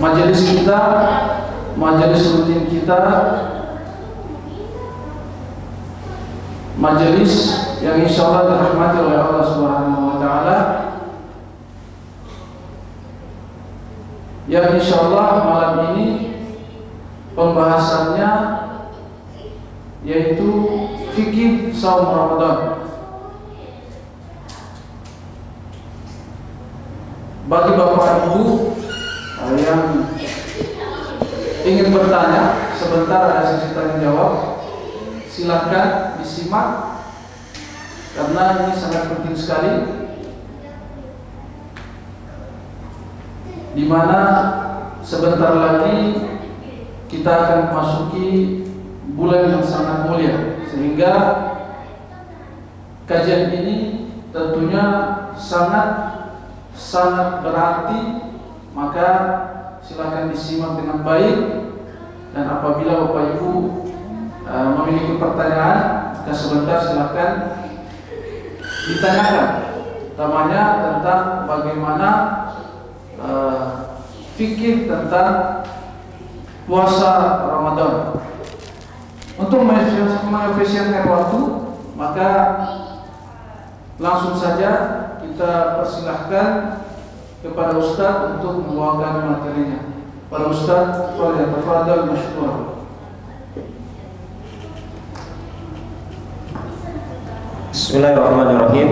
majelis kita, majelis rutin kita, majelis yang insya Allah dirahmati oleh Allah Subhanahu wa Ta'ala, yang insya Allah malam ini pembahasannya yaitu fikih saum Ramadan. Bagi Bapak Ibu yang ingin bertanya, sebentar ada sesi tanya jawab, silahkan disimak karena ini sangat penting sekali, di mana sebentar lagi kita akan memasuki bulan yang sangat mulia, sehingga kajian ini tentunya sangat berarti. Maka silakan disimak dengan baik, dan apabila Bapak Ibu memiliki pertanyaan, jika sebentar silakan ditanyakan, utamanya tentang bagaimana fikih tentang puasa Ramadan. Untuk mengefisienkan waktu, maka langsung saja kita persilahkan kepada Ustaz untuk membawakan materinya. Para Ustaz, tafadhal masykur. Bismillahirrahmanirrahim.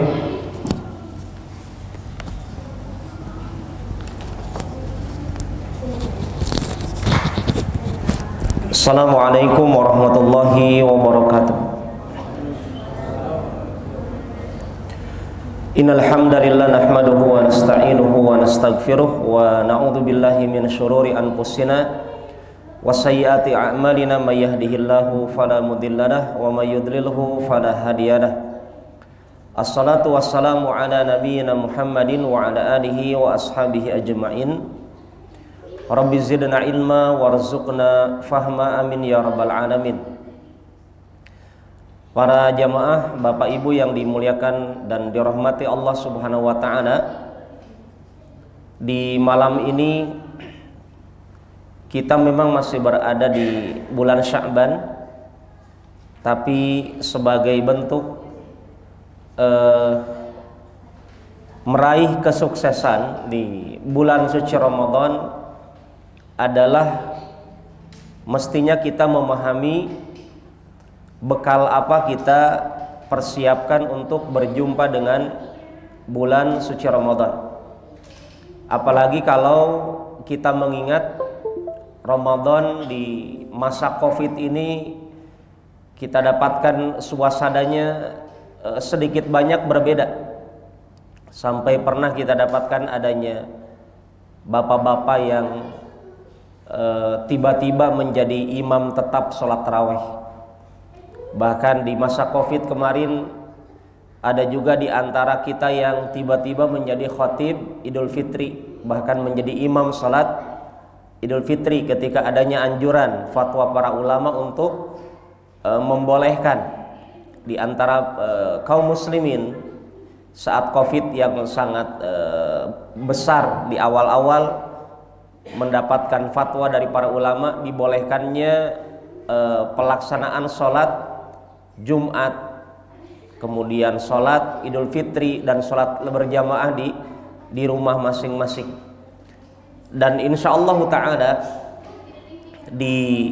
Assalamualaikum warahmatullahi wabarakatuh. Innal hamdalillah nahmaduhu wa nasta'inuhu wa nastaghfiruh wa na'udzu billahi min syururi anfusina wa sayyiati a'malina may yahdihillahu fala mudhillalah wa may yudlilhu fala hadiyalah. Assalatu wassalamu ala nabiyyina Muhammadin wa ala alihi wa ashabihi ajma'in. Rabbi zidna ilma warzuqna fahma, amin ya rabbal alamin. Para jamaah, Bapak Ibu yang dimuliakan dan dirahmati Allah Subhanahu wa Ta'ala, di malam ini kita memang masih berada di bulan Sya'ban, tapi sebagai bentuk meraih kesuksesan di bulan suci Ramadan adalah mestinya kita memahami bekal apa kita persiapkan untuk berjumpa dengan bulan suci Ramadan. Apalagi kalau kita mengingat Ramadan di masa Covid ini, kita dapatkan suasananya sedikit banyak berbeda. Sampai pernah kita dapatkan adanya bapak-bapak yang tiba-tiba menjadi imam tetap sholat tarawih. Bahkan di masa Covid kemarin ada juga di antara kita yang tiba-tiba menjadi khatib Idul Fitri, bahkan menjadi imam salat Idul Fitri ketika adanya anjuran fatwa para ulama untuk membolehkan di antara kaum muslimin saat Covid yang sangat besar di awal-awal mendapatkan fatwa dari para ulama dibolehkannya pelaksanaan salat Jumat, kemudian sholat Idul Fitri dan sholat berjamaah di rumah masing-masing. Dan insya Allah Ta'ala di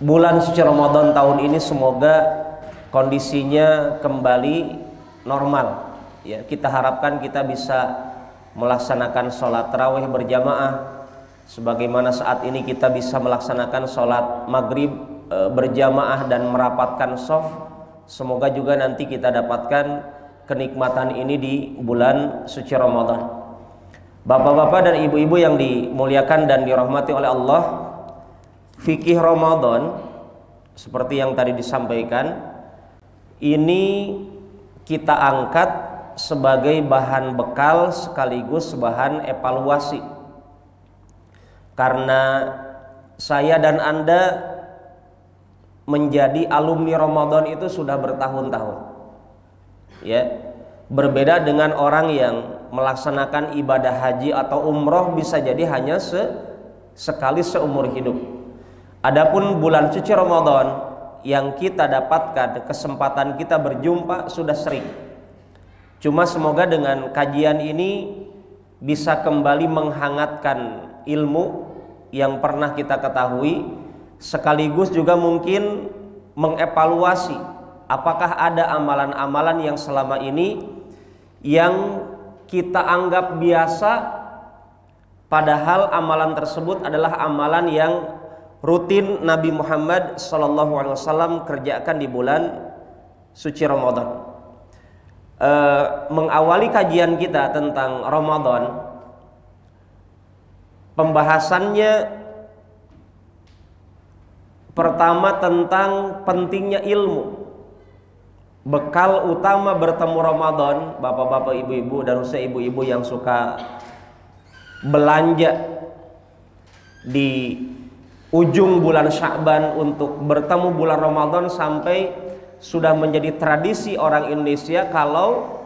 bulan suci Ramadan tahun ini semoga kondisinya kembali normal. Ya, kita harapkan kita bisa melaksanakan sholat tarawih berjamaah sebagaimana saat ini kita bisa melaksanakan sholat maghrib berjamaah dan merapatkan shaf. Semoga juga nanti kita dapatkan kenikmatan ini di bulan suci Ramadan. Bapak-bapak dan ibu-ibu yang dimuliakan dan dirahmati oleh Allah, fikih Ramadan seperti yang tadi disampaikan ini kita angkat sebagai bahan bekal sekaligus bahan evaluasi, karena saya dan Anda menjadi alumni Ramadan itu sudah bertahun-tahun, ya. Berbeda dengan orang yang melaksanakan ibadah haji atau umroh bisa jadi hanya sekali seumur hidup. Adapun bulan suci Ramadan yang kita dapatkan, kesempatan kita berjumpa sudah sering. Cuma semoga dengan kajian ini bisa kembali menghangatkan ilmu yang pernah kita ketahui, sekaligus juga mungkin mengevaluasi apakah ada amalan-amalan yang selama ini yang kita anggap biasa, padahal amalan tersebut adalah amalan yang rutin Nabi Muhammad SAW kerjakan di bulan suci Ramadan. Mengawali kajian kita tentang Ramadan, pembahasannya pertama tentang pentingnya ilmu. Bekal utama bertemu Ramadan, bapak-bapak, ibu-ibu, dan khususnya ibu-ibu yang suka belanja di ujung bulan Sya'ban untuk bertemu bulan Ramadan, sampai sudah menjadi tradisi orang Indonesia kalau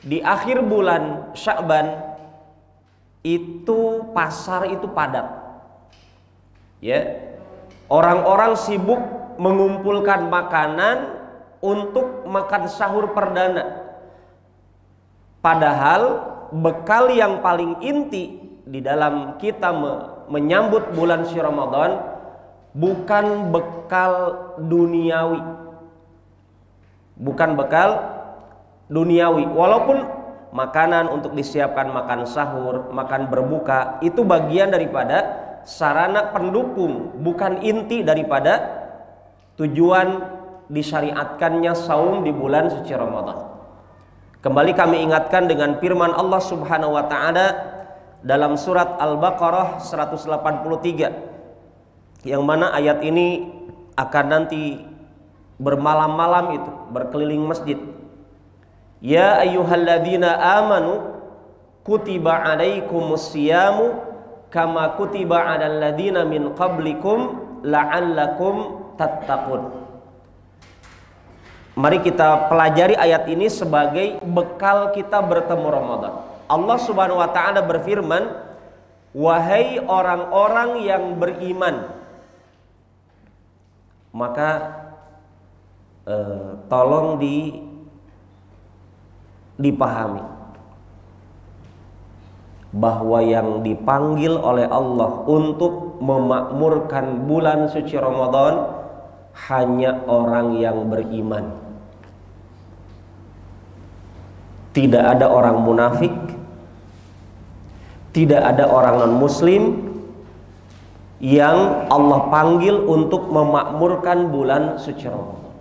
di akhir bulan Sya'ban itu pasar itu padat. Ya. Orang-orang sibuk mengumpulkan makanan untuk makan sahur perdana. Padahal bekal yang paling inti di dalam kita menyambut bulan suci Ramadan bukan bekal duniawi. Bukan bekal duniawi. Walaupun makanan untuk disiapkan makan sahur, makan berbuka, itu bagian daripada sarana pendukung, bukan inti daripada tujuan disyariatkannya saum di bulan suci Ramadan. Kembali kami ingatkan dengan firman Allah Subhanahu wa taala dalam surat Al-Baqarah 183, yang mana ayat ini akan nanti bermalam-malam itu berkeliling masjid. Ya ayyuhalladzina amanu kutiba alaikumus siyamu kama kutiba alal ladzina min qablikum la'allakum tattaqun. Mari kita pelajari ayat ini sebagai bekal kita bertemu Ramadan. Allah Subhanahu wa taala berfirman, wahai orang-orang yang beriman. Maka tolong dipahami bahwa yang dipanggil oleh Allah untuk memakmurkan bulan suci Ramadan hanya orang yang beriman. Tidak ada orang munafik, tidak ada orang non-muslim yang Allah panggil untuk memakmurkan bulan suci Ramadan.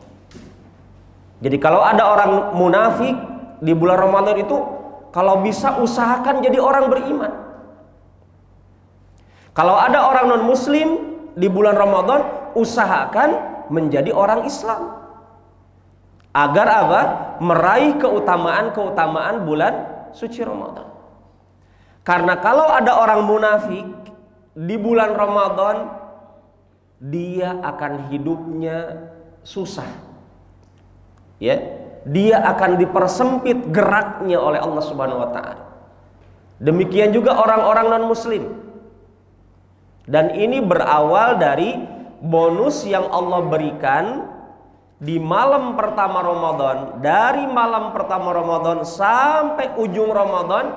Jadi kalau ada orang munafik di bulan Ramadan itu, kalau bisa usahakan jadi orang beriman. Kalau ada orang non-muslim di bulan Ramadan, usahakan menjadi orang Islam. Agar apa? Meraih keutamaan-keutamaan bulan suci Ramadan. Karena kalau ada orang munafik di bulan Ramadan, dia akan hidupnya susah. Ya, dia akan dipersempit geraknya oleh Allah Subhanahu wa taala. Demikian juga orang-orang non-muslim. Dan ini berawal dari bonus yang Allah berikan di malam pertama Ramadan. Dari malam pertama Ramadan sampai ujung Ramadan,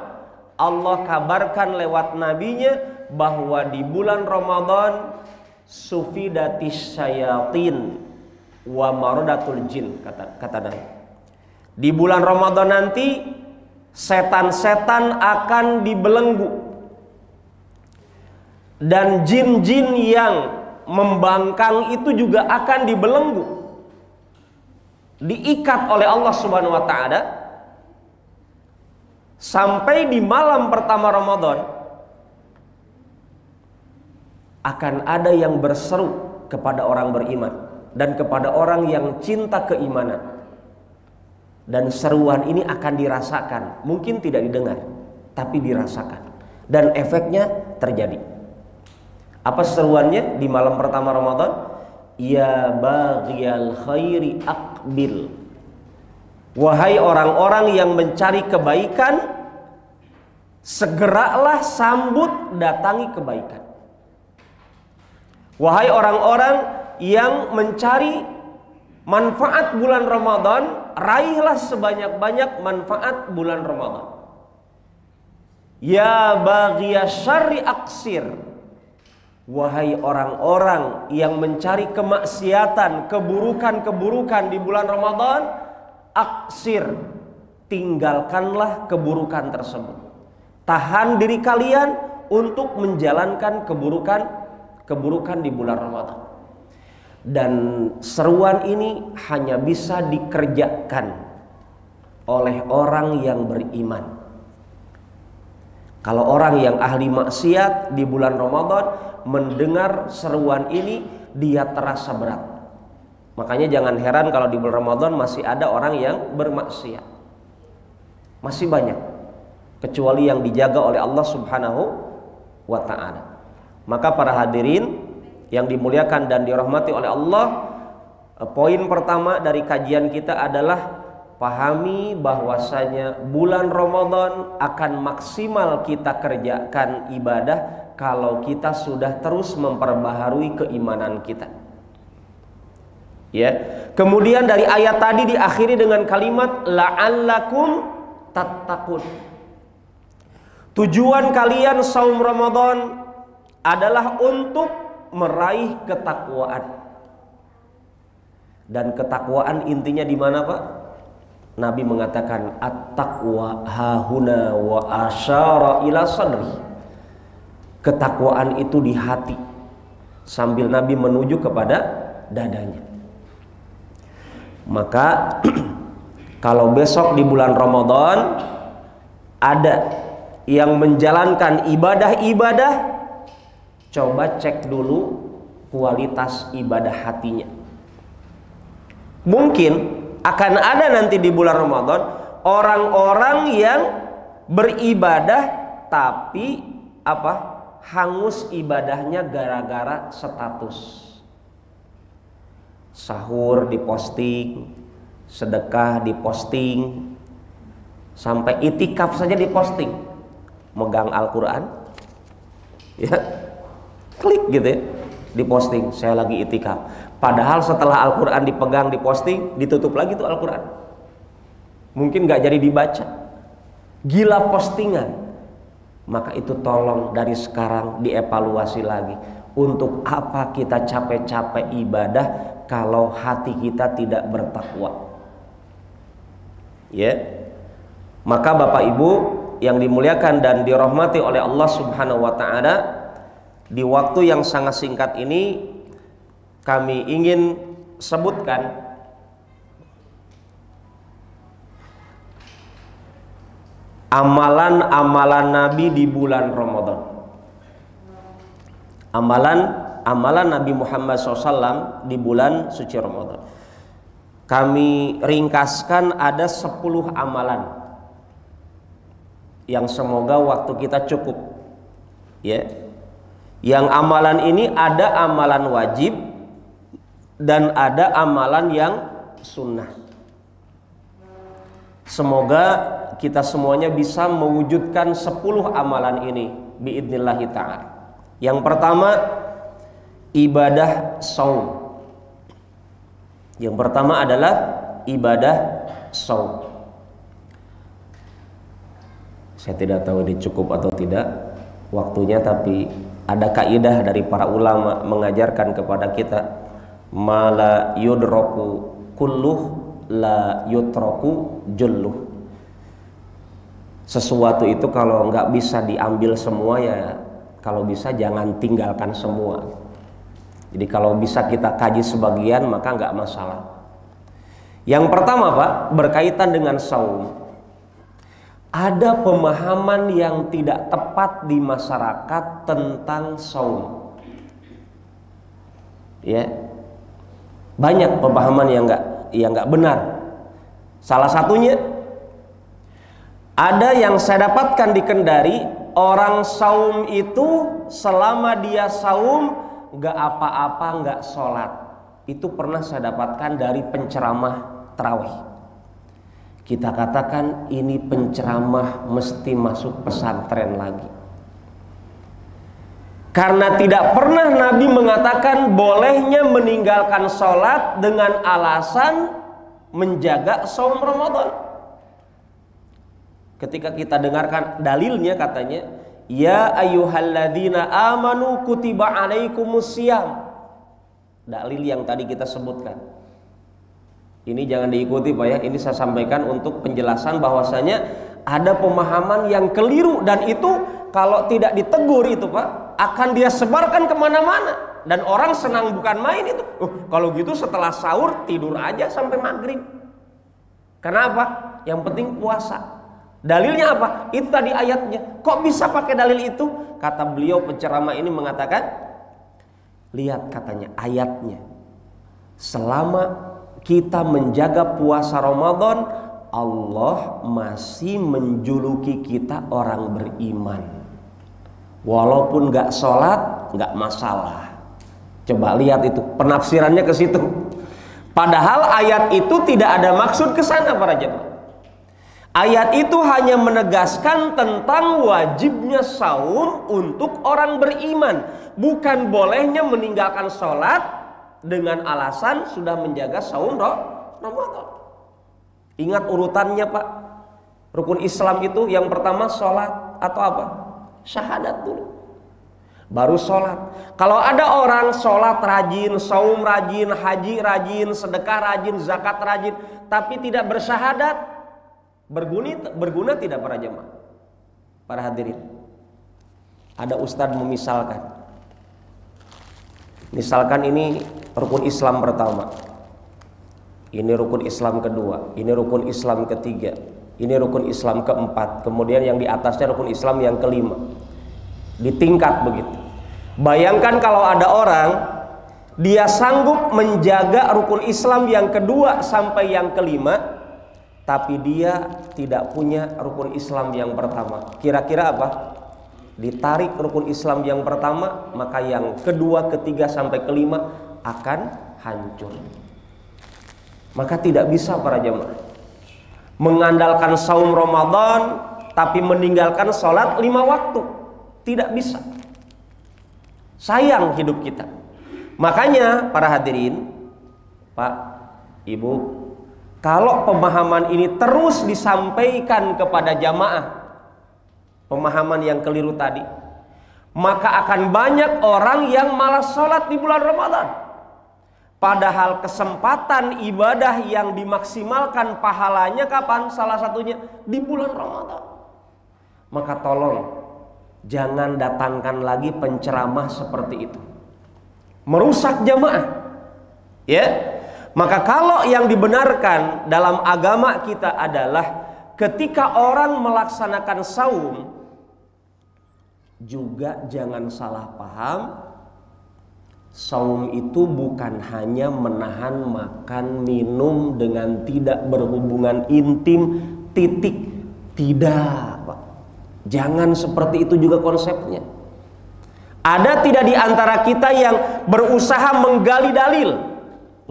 Allah kabarkan lewat nabinya bahwa di bulan Ramadan sufidatis syayatin wa maradatul jin, kata Nabi. Di bulan Ramadan nanti setan-setan akan dibelenggu, dan jin-jin yang membangkang itu juga akan dibelenggu, diikat oleh Allah Subhanahu wa taala. Sampai di malam pertama Ramadan akan ada yang berseru kepada orang beriman dan kepada orang yang cinta keimanan. Dan seruan ini akan dirasakan, mungkin tidak didengar, tapi dirasakan, dan efeknya terjadi. Apa seruannya di malam pertama Ramadan? Ya baghiyal khairi aqbil. Wahai orang-orang yang mencari kebaikan, segeralah sambut datangi kebaikan. Wahai orang-orang yang mencari manfaat bulan Ramadan, raihlah sebanyak-banyak manfaat bulan Ramadan. Ya baghiyas syarri aksir. Wahai orang-orang yang mencari kemaksiatan, keburukan-keburukan di bulan Ramadan, aksir, tinggalkanlah keburukan tersebut. Tahan diri kalian untuk menjalankan keburukan di bulan Ramadan. Dan seruan ini hanya bisa dikerjakan oleh orang yang beriman. Kalau orang yang ahli maksiat di bulan Ramadan mendengar seruan ini, dia terasa berat. Makanya jangan heran kalau di bulan Ramadan masih ada orang yang bermaksiat. Masih banyak, kecuali yang dijaga oleh Allah Subhanahu wa ta'ala. Maka para hadirin yang dimuliakan dan dirahmati oleh Allah, poin pertama dari kajian kita adalah pahami bahwasanya bulan Ramadan akan maksimal kita kerjakan ibadah kalau kita sudah terus memperbaharui keimanan kita. Ya. Kemudian dari ayat tadi diakhiri dengan kalimat la'allakum tattaqun. Tujuan kalian saum Ramadan adalah untuk meraih ketakwaan. Dan ketakwaan intinya di mana, Pak? Nabi mengatakan at-taqwa hahuna wa asyara ila sadri. Ketakwaan itu di hati, sambil Nabi menuju kepada dadanya. Maka kalau besok di bulan Ramadan ada yang menjalankan ibadah-ibadah, coba cek dulu kualitas ibadah hatinya. Mungkin akan ada nanti di bulan Ramadan orang-orang yang beribadah tapi hangus ibadahnya gara-gara status. Sahur diposting, sedekah diposting, sampai itikaf saja diposting. Megang Al-Quran, ya, klik gitu ya, diposting, saya lagi itikaf. Padahal setelah Al-Quran dipegang, diposting, ditutup lagi tuh Al-Quran. Mungkin gak jadi dibaca. Gila postingan. Maka itu tolong dari sekarang dievaluasi lagi. Untuk apa kita capek-capek ibadah kalau hati kita tidak bertakwa? Ya. Maka Bapak Ibu yang dimuliakan dan dirahmati oleh Allah Subhanahu wa ta'ala, di waktu yang sangat singkat ini kami ingin sebutkan amalan-amalan Nabi di bulan Ramadan. Amalan Nabi Muhammad SAW di bulan suci Ramadan. Kami ringkaskan ada 10 amalan yang semoga waktu kita cukup. Ya. Yang amalan ini ada amalan wajib dan ada amalan yang sunnah. Semoga kita semuanya bisa mewujudkan 10 amalan ini biidnillahi ta'ala. Yang pertama, ibadah shaum. Yang pertama adalah ibadah shaum. Saya tidak tahu ini cukup atau tidak waktunya, tapi ada kaidah dari para ulama mengajarkan kepada kita, mala yudroku kulluh la yutroku julluh. Sesuatu itu kalau nggak bisa diambil semua, ya kalau bisa jangan tinggalkan semua. Jadi kalau bisa kita kaji sebagian maka nggak masalah. Yang pertama, Pak, berkaitan dengan saum. Ada pemahaman yang tidak tepat di masyarakat tentang saum. Ya. Banyak pemahaman yang nggak benar. Salah satunya, ada yang saya dapatkan di Kendari, orang saum itu selama dia saum nggak apa-apa, nggak sholat. Itu pernah saya dapatkan dari penceramah tarawih. kita katakan ini penceramah mesti masuk pesantren lagi. Karena tidak pernah Nabi mengatakan bolehnya meninggalkan sholat dengan alasan menjaga saum Ramadan. Ketika kita dengarkan dalilnya, katanya, ya ayyuhalladzina amanu kutiba alaikumusiyam. Dalil yang tadi kita sebutkan. Ini jangan diikuti Pak ya. Ini saya sampaikan untuk penjelasan bahwasanya ada pemahaman yang keliru, dan itu kalau tidak ditegur itu Pak akan dia sebarkan kemana-mana, dan orang senang bukan main itu. Kalau gitu setelah sahur tidur aja sampai maghrib. Kenapa? Yang penting puasa. Dalilnya apa? Itu tadi ayatnya. Kok bisa pakai dalil itu? Kata beliau penceramah ini mengatakan, lihat katanya ayatnya, selama kita menjaga puasa Ramadan, Allah masih menjuluki kita orang beriman. Walaupun gak sholat, gak masalah. Coba lihat itu, penafsirannya ke situ. Padahal ayat itu tidak ada maksud ke sana para jemaah. Ayat itu hanya menegaskan tentang wajibnya saum untuk orang beriman, bukan bolehnya meninggalkan sholat dengan alasan sudah menjaga saum Ramadan. Ingat urutannya Pak. Rukun Islam itu yang pertama sholat atau apa? Syahadat dulu, baru sholat. Kalau ada orang sholat rajin, saum rajin, haji rajin, sedekah rajin, zakat rajin, tapi tidak bersyahadat, berguna tidak para jemaah? Para hadirin, ada ustadz memisalkan, misalkan ini rukun Islam pertama, ini rukun Islam kedua, ini rukun Islam ketiga, ini rukun Islam keempat, kemudian yang di atasnya rukun Islam yang kelima. Ditingkat begitu. Bayangkan kalau ada orang dia sanggup menjaga rukun Islam yang kedua sampai yang kelima, tapi dia tidak punya rukun Islam yang pertama. Kira-kira apa? Ditarik rukun Islam yang pertama, maka yang kedua, ketiga sampai kelima akan hancur. Maka tidak bisa para jemaah mengandalkan saum Ramadan tapi meninggalkan sholat 5 waktu. Tidak bisa. Sayang hidup kita. Makanya para hadirin, Pak, Ibu, kalau pemahaman ini terus disampaikan kepada jamaah, pemahaman yang keliru tadi, maka akan banyak orang yang malas sholat di bulan Ramadan. Padahal kesempatan ibadah yang dimaksimalkan pahalanya kapan? Salah satunya di bulan Ramadan. Maka tolong jangan datangkan lagi penceramah seperti itu, merusak jamaah. Ya, maka kalau yang dibenarkan dalam agama kita adalah ketika orang melaksanakan saum, juga jangan salah paham, saum itu bukan hanya menahan makan minum dengan tidak berhubungan intim, titik. Tidak, Pak. Jangan seperti itu juga konsepnya. Ada tidak di antara kita yang berusaha menggali dalil?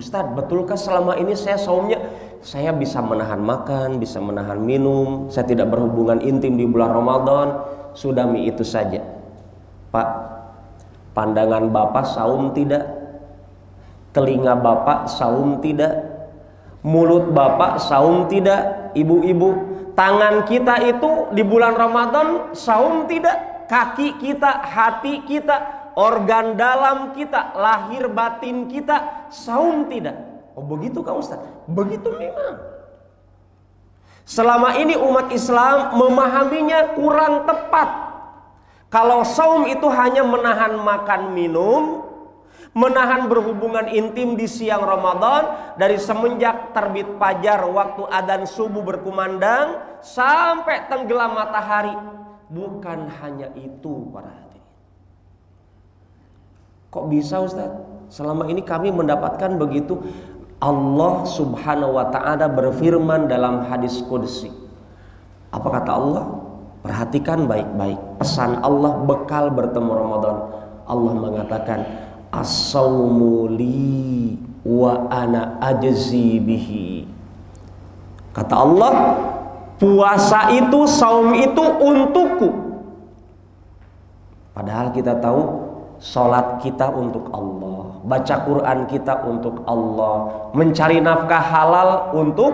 Ustadz, betulkah selama ini saya saumnya saya bisa menahan makan, bisa menahan minum, saya tidak berhubungan intim di bulan Ramadan, sudah itu saja. Pak, pandangan Bapak saum tidak, telinga Bapak saum tidak, mulut Bapak saum tidak, ibu-ibu, tangan kita itu di bulan Ramadan saum tidak, kaki kita, hati kita, organ dalam kita, lahir batin kita saum tidak. Oh begitu Kak Ustaz? Begitu memang. Selama ini umat Islam memahaminya kurang tepat. Kalau saum itu hanya menahan makan minum, menahan berhubungan intim di siang Ramadan, dari semenjak terbit fajar waktu adzan subuh berkumandang sampai tenggelam matahari. Bukan hanya itu para hadirin. Kok bisa Ustaz? Selama ini kami mendapatkan begitu. Allah subhanahu wa ta'ala berfirman dalam hadis qudsi. Apa kata Allah? Perhatikan baik-baik pesan Allah bekal bertemu Ramadan. Allah mengatakan, as-sawmu li wa ana ajzi bihi. Kata Allah, puasa itu, saum itu untukku. Padahal kita tahu sholat kita untuk Allah, baca Quran kita untuk Allah, mencari nafkah halal untuk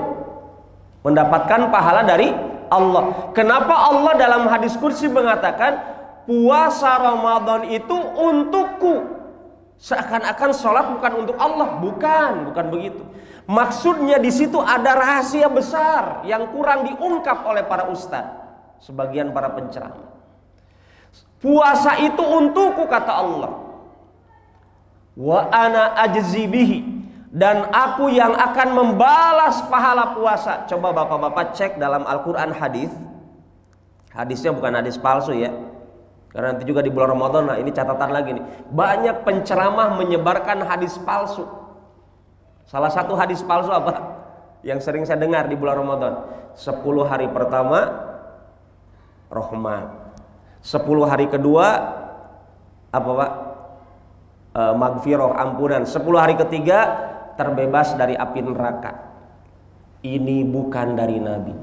mendapatkan pahala dari Allah. Kenapa Allah dalam hadis kursi mengatakan puasa Ramadan itu untukku? Seakan-akan sholat bukan untuk Allah. Bukan begitu. Maksudnya di situ ada rahasia besar yang kurang diungkap oleh para ustadz, sebagian para penceramah. Puasa itu untukku, kata Allah. Wa ana ajzi bihi, dan aku yang akan membalas pahala puasa. Coba bapak-bapak cek dalam Al-Quran hadis. Hadisnya bukan hadis palsu ya. Karena nanti juga di bulan Ramadan, nah ini catatan lagi nih. Banyak penceramah menyebarkan hadis palsu. Salah satu hadis palsu apa? Yang sering saya dengar di bulan Ramadan. 10 hari pertama rahmat. 10 hari kedua apa Pak? Maghfirah, ampunan. 10 hari ketiga terbebas dari api neraka. Ini bukan dari Nabi.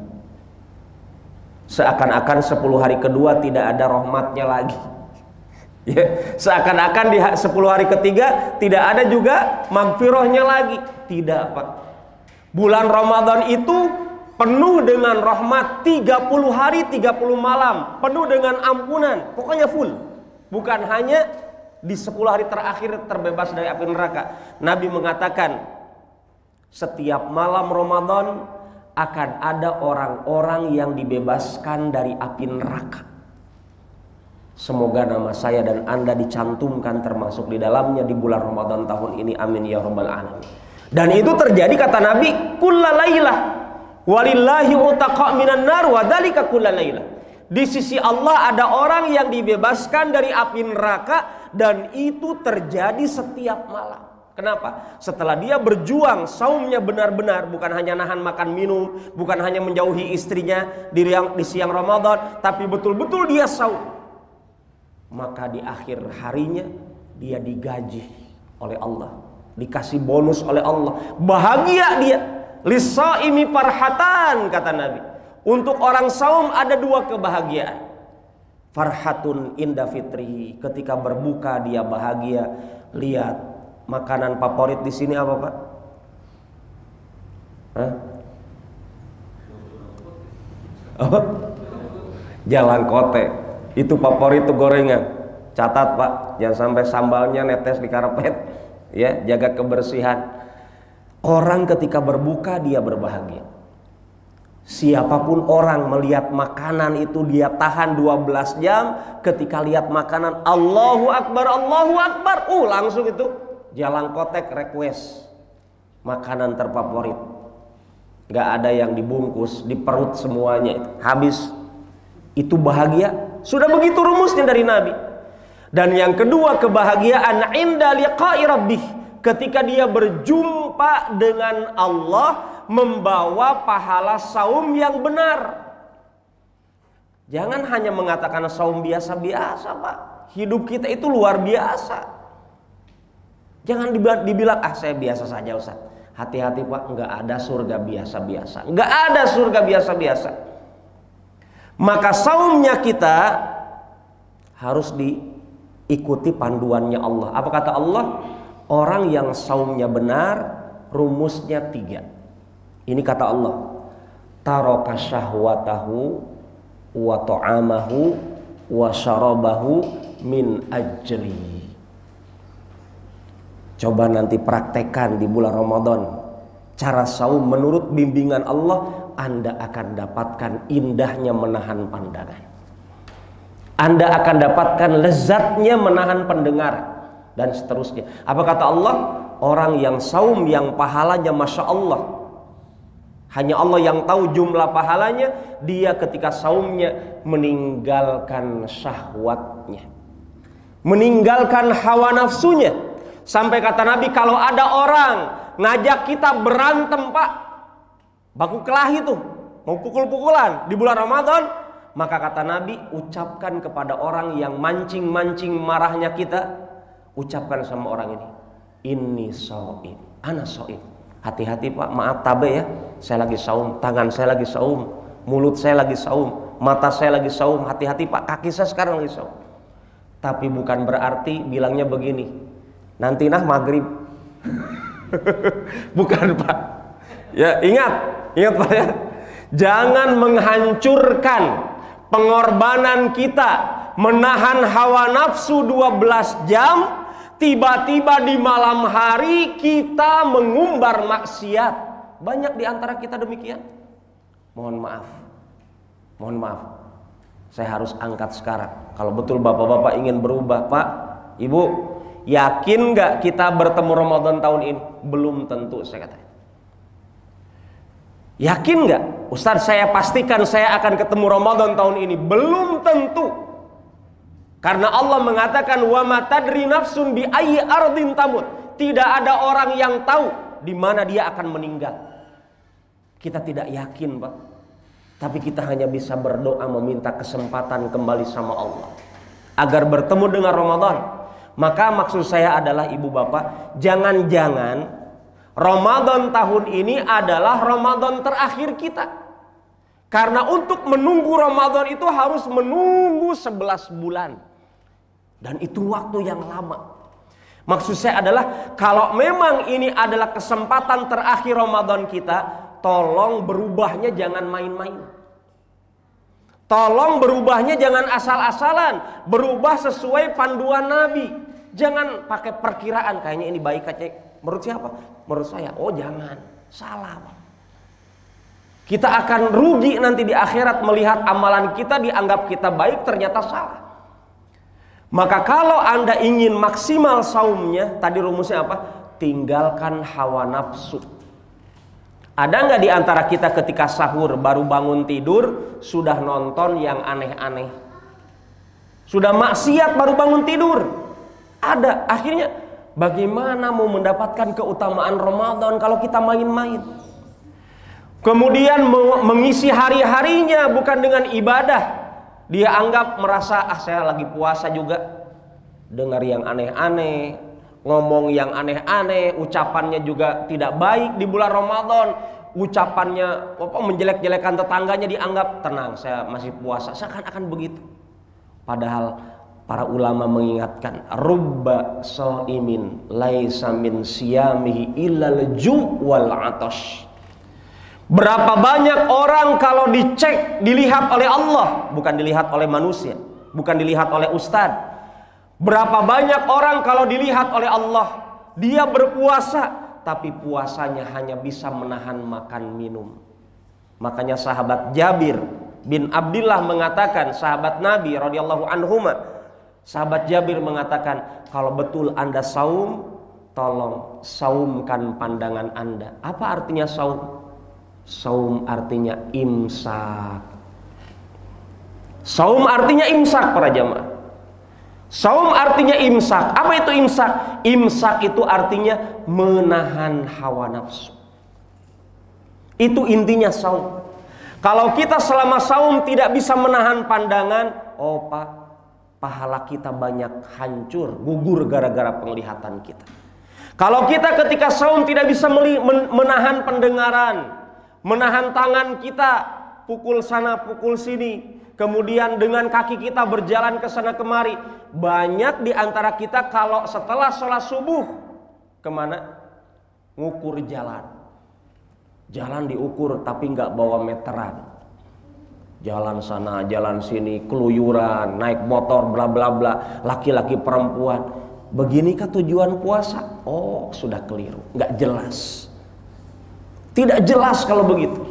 Seakan-akan 10 hari kedua tidak ada rahmatnya lagi. Ya, seakan-akan di 10 hari ketiga tidak ada juga maghfirahnya lagi. Tidak Pak. Bulan Ramadan itu penuh dengan rahmat, 30 hari 30 malam, penuh dengan ampunan, pokoknya full. Bukan hanya di 10 hari terakhir terbebas dari api neraka. Nabi mengatakan setiap malam Ramadan akan ada orang-orang yang dibebaskan dari api neraka. Semoga nama saya dan Anda dicantumkan termasuk di dalamnya di bulan Ramadan tahun ini. Amin ya rabbal alamin. Dan itu terjadi kata Nabi kullalailah. Walillahi utaqa minan nar wa dzalika kullalaila. Di sisi Allah ada orang yang dibebaskan dari api neraka, dan itu terjadi setiap malam. Kenapa? Setelah dia berjuang, saumnya benar-benar, bukan hanya nahan makan minum, bukan hanya menjauhi istrinya di siang Ramadan, tapi betul-betul dia saum. Maka di akhir harinya dia digaji oleh Allah, dikasih bonus oleh Allah. Bahagia dia. Lis-shaimi farhatan, kata Nabi. Untuk orang saum ada 2 kebahagiaan. Farhatun inda fitrihi, ketika berbuka dia bahagia. Lihat makanan favorit di sini apa Pak? Hah? Oh, jalangkote. Itu favorit tuh gorengan. Catat Pak, jangan sampai sambalnya netes di karpet. Ya, jaga kebersihan. Orang ketika berbuka dia berbahagia. Siapapun orang melihat makanan itu dia tahan 12 jam. Ketika lihat makanan Allahu Akbar, Allahu Akbar, langsung itu jalangkotek request makanan terfavorit. Gak ada yang dibungkus, di perut semuanya itu habis. Itu bahagia. Sudah begitu rumusnya dari Nabi. Dan yang kedua, kebahagiaan inda liqa'i rabbih, ketika dia berjumpa dengan Allah, membawa pahala saum yang benar. Jangan hanya mengatakan saum biasa-biasa Pak. Hidup kita itu luar biasa. Jangan dibilang saya biasa saja Ustaz. Hati-hati Pak, nggak ada surga biasa-biasa. Nggak ada surga biasa-biasa. Maka saumnya kita harus diikuti panduannya Allah. Apa kata Allah? Orang yang saumnya benar, rumusnya 3. Ini kata Allah, taraka syahwatahu wa ta'amahu wa syarabahu min ajli. Coba nanti praktekkan di bulan Ramadan. Cara saum menurut bimbingan Allah, Anda akan dapatkan indahnya menahan pandangan. Anda akan dapatkan lezatnya menahan pendengar, dan seterusnya. Apa kata Allah? Orang yang saum yang pahalanya Masya Allah, hanya Allah yang tahu jumlah pahalanya. Dia ketika saumnya meninggalkan syahwatnya, meninggalkan hawa nafsunya. Sampai kata Nabi, kalau ada orang ngajak kita berantem Pak, baku kelahi tuh, mau pukul-pukulan di bulan Ramadan, maka kata Nabi, ucapkan kepada orang yang mancing-mancing marahnya kita, ucapkan sama orang ini, inni shaim, ana shaim. Hati-hati Pak, maaf tabe ya, saya lagi saum, tangan saya lagi saum, mulut saya lagi saum, mata saya lagi saum, hati-hati Pak, kaki saya sekarang lagi saum. Tapi bukan berarti bilangnya begini, nanti nah maghrib. Bukan Pak. Ya ingat Pak ya. Jangan menghancurkan pengorbanan kita menahan hawa nafsu 12 jam. Tiba-tiba di malam hari kita mengumbar maksiat. Banyak di antara kita demikian. Mohon maaf. Saya harus angkat sekarang. Kalau betul bapak-bapak ingin berubah, Pak, Ibu, yakin gak kita bertemu Ramadan tahun ini? Belum tentu, saya katakan. Yakin gak? Ustaz, saya pastikan saya akan ketemu Ramadan tahun ini. Belum tentu. Karena Allah mengatakan wa ma tadri nafsun bi ayyi ardin tamut. Tidak ada orang yang tahu di mana dia akan meninggal. Kita tidak yakin, Pak. Tapi kita hanya bisa berdoa meminta kesempatan kembali sama Allah agar bertemu dengan Ramadan. Maka maksud saya adalah ibu bapak, jangan-jangan Ramadan tahun ini adalah Ramadan terakhir kita. Karena untuk menunggu Ramadan itu harus menunggu 11 bulan. Dan itu waktu yang lama. Maksud saya adalah kalau memang ini adalah kesempatan terakhir Ramadan kita, tolong berubahnya jangan main-main. Tolong berubahnya jangan asal-asalan. Berubah sesuai panduan Nabi. Jangan pakai perkiraan, kayaknya ini baik aja. Menurut siapa? Menurut saya. Oh jangan, salah Pak. Kita akan rugi nanti di akhirat melihat amalan kita dianggap kita baik, ternyata salah. Maka kalau Anda ingin maksimal saumnya, tadi rumusnya apa? Tinggalkan hawa nafsu. Ada nggak di antara kita ketika sahur baru bangun tidur sudah nonton yang aneh-aneh? Sudah maksiat baru bangun tidur? Ada. Akhirnya bagaimana mau mendapatkan keutamaan Ramadan kalau kita main-main? Kemudian mengisi hari-harinya bukan dengan ibadah. Dia anggap merasa saya lagi puasa juga. Dengar yang aneh-aneh, ngomong yang aneh-aneh, ucapannya juga tidak baik di bulan Ramadan. Ucapannya menjelek-jelekan tetangganya dianggap tenang, saya masih puasa. Seakan-akan begitu. Padahal para ulama mengingatkan, rubba shaimin laisa min siyamihi illal ju' wal 'atash. Berapa banyak orang kalau dicek, dilihat oleh Allah, bukan dilihat oleh manusia, bukan dilihat oleh ustadz. Berapa banyak orang kalau dilihat oleh Allah, dia berpuasa, tapi puasanya hanya bisa menahan makan minum. Makanya sahabat Jabir bin Abdullah mengatakan, sahabat Nabi radhiyallahu anhuma, sahabat Jabir mengatakan, kalau betul Anda saum, tolong saumkan pandangan Anda. Apa artinya saum? Saum artinya imsak. Saum artinya imsak para jamaah. Saum artinya imsak. Apa itu imsak? Imsak itu artinya menahan hawa nafsu. Itu intinya saum. Kalau kita selama saum tidak bisa menahan pandangan, oh Pak, pahala kita banyak hancur, gugur gara-gara penglihatan kita. Kalau kita ketika saum tidak bisa menahan pendengaran, menahan tangan kita pukul sana pukul sini, kemudian dengan kaki kita berjalan ke sana kemari. Banyak di antara kita kalau setelah sholat subuh kemana? Ngukur jalan. Jalan diukur tapi nggak bawa meteran. Jalan sana, jalan sini, keluyuran, naik motor, bla bla bla. Laki-laki perempuan. Beginikah tujuan puasa? Oh sudah keliru, nggak jelas. Tidak jelas kalau begitu.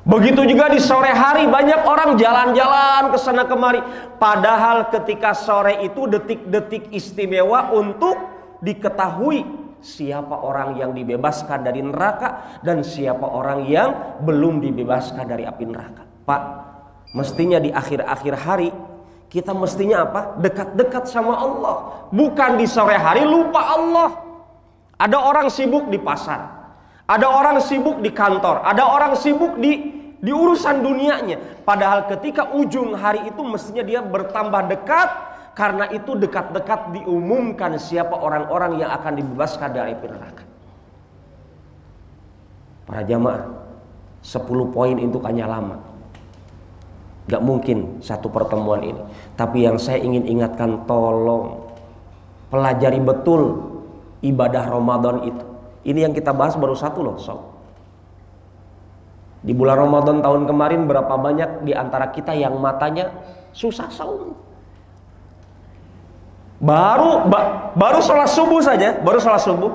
Begitu juga di sore hari banyak orang jalan-jalan ke sana kemari. Padahal ketika sore itu detik-detik istimewa untuk diketahui siapa orang yang dibebaskan dari neraka dan siapa orang yang belum dibebaskan dari api neraka. Pak, mestinya di akhir-akhir hari kita mestinya apa? Dekat-dekat sama Allah. Bukan di sore hari lupa Allah. Ada orang sibuk di pasar. Ada orang sibuk di kantor, ada orang sibuk di urusan dunianya. Padahal ketika ujung hari itu mestinya dia bertambah dekat. Karena itu dekat-dekat diumumkan siapa orang-orang yang akan dibebaskan dari api neraka. Para jamaah, 10 poin itu hanya lama. Gak mungkin satu pertemuan ini. Tapi yang saya ingin ingatkan, tolong pelajari betul ibadah Ramadan itu. Ini yang kita bahas baru satu loh, sob. Di bulan Ramadan tahun kemarin berapa banyak di antara kita yang matanya susah saum. Baru sholat subuh saja, baru sholat subuh.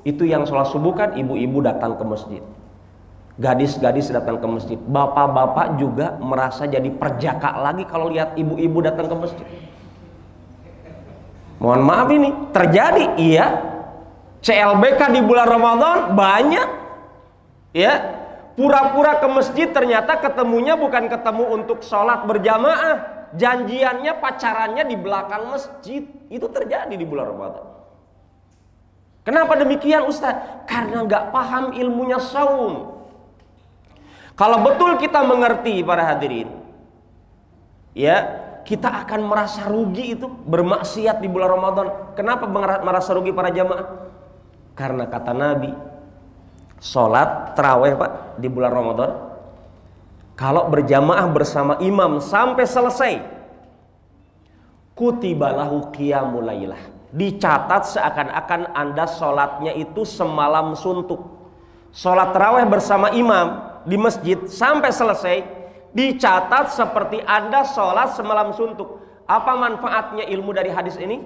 Itu yang sholat subuh kan ibu-ibu datang ke masjid. Gadis-gadis datang ke masjid. Bapak-bapak juga merasa jadi perjaka lagi kalau lihat ibu-ibu datang ke masjid. Mohon maaf ini terjadi, iya. CLBK di bulan Ramadan banyak. Ya, pura-pura ke masjid ternyata ketemunya bukan ketemu untuk sholat berjamaah. Janjiannya, pacarannya di belakang masjid. Itu terjadi di bulan Ramadan. Kenapa demikian Ustaz? Karena nggak paham ilmunya saum. Kalau betul kita mengerti para hadirin, ya, kita akan merasa rugi itu bermaksiat di bulan Ramadan. Kenapa merasa rugi para jamaah? Karena kata Nabi, sholat tarawih Pak di bulan Ramadan, kalau berjamaah bersama imam sampai selesai, kutiba lahu qiyamul lailah, dicatat seakan-akan Anda sholatnya itu semalam suntuk. Sholat tarawih bersama imam di masjid sampai selesai dicatat seperti Anda sholat semalam suntuk. Apa manfaatnya ilmu dari hadis ini?